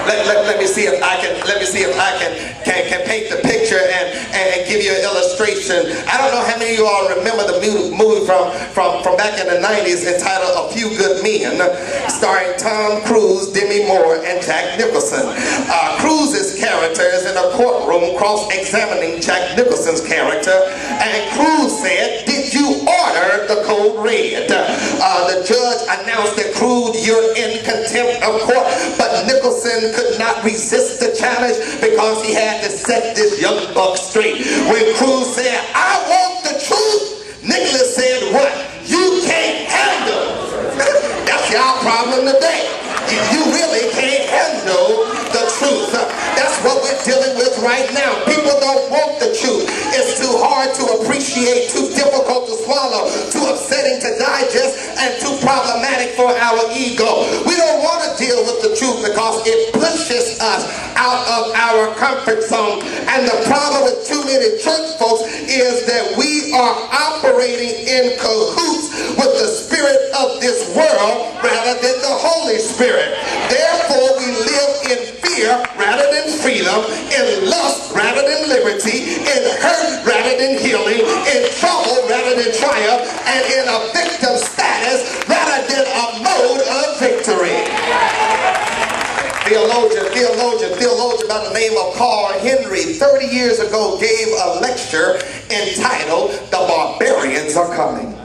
Let me see if I can paint the picture and give you an illustration. I don't know how many of you all remember the movie from back in the 90s entitled A Few Good Men, starring Tom Cruise, Demi Moore, and Jack Nicholson. Cruise's character is in a courtroom cross-examining Jack Nicholson's character, and Cruise said, "Did you order the code red?" The judge announced that Cruise, "You're in contempt of court," but Nicholson could not resist the challenge because he had to set this young buck straight. When Cruise said, "I want the truth," Nicholas said, "What? You can't handle." That's our problem today. You really can't handle the truth. That's what we're dealing with right now. People don't want the truth. It's too hard to appreciate, too difficult to swallow, too upsetting to digest, and too problematic for our ego. We don't want to deal with the truth because it pushes us out of our comfort zone. And the problem with too many church folks is that we are operating in cahoots with the spirit of this world rather than the Holy Spirit. Therefore, we live in fear rather than freedom, in lust rather than liberty, in hurt rather than healing, in trouble rather than triumph, and in a victim status rather than a mode of victory. Theologian by the name of Carl Henry 30 years ago gave a lecture entitled "The Barbarians Are Coming."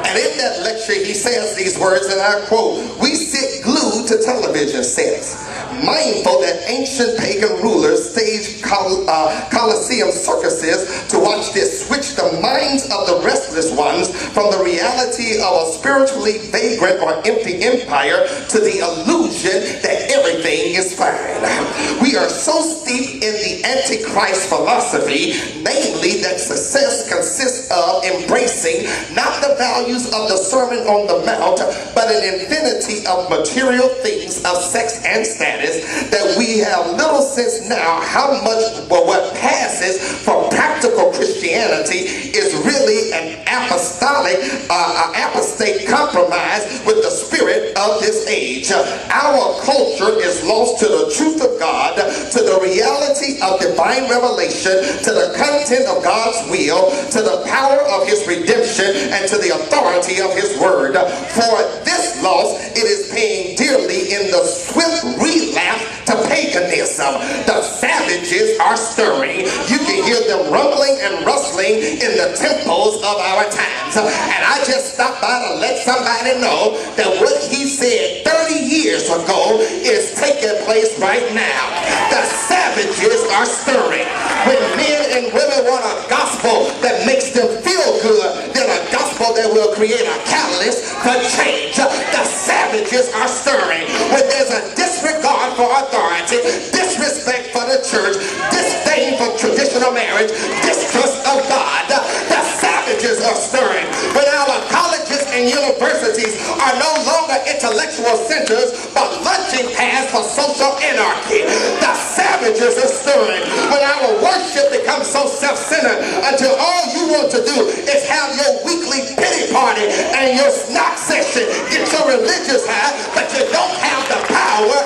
And in that lecture he says these words, and I quote, "We sit glued to television sets, mindful that ancient pagan rulers staged Colosseum circuses to watch this switch the minds of the restless ones from the reality of a spiritually vagrant or empty empire to the illusion that everything is fine. We are so steeped in the Antichrist philosophy, namely that success consists of embracing not the values of the Sermon on the Mount, but an infinity of material things of sex and status, that we have little sense now how much what passes for practical Christianity is really an apostate compromise with the spirit of this age. Our culture is lost to the truth of God, to the reality of divine revelation, to the content of God's will, to the power of his redemption, and to the authority of his word. For this loss, it is paying dearly in the swift relapse to paganism. The savages are stirring. You can hear them rumbling and rustling in the temples of our times. And I just stopped by to let somebody know that what he said 30 years ago is taking place right now. The savages are stirring. When men and women want a gospel that makes them feel good, then a gospel that will create a catalyst for change. The savages are stirring. When there's a disregard for authority, disrespect for the church, disdain for traditional marriage, distrust of God, the savages are stirring. When our colleges and universities are no longer intellectual centers but launching pads for social anarchy, the savages are stirring. When our worship becomes so self-centered until all you want to do is have your weekly pity party and your snack session, get your religious high, but you don't have the power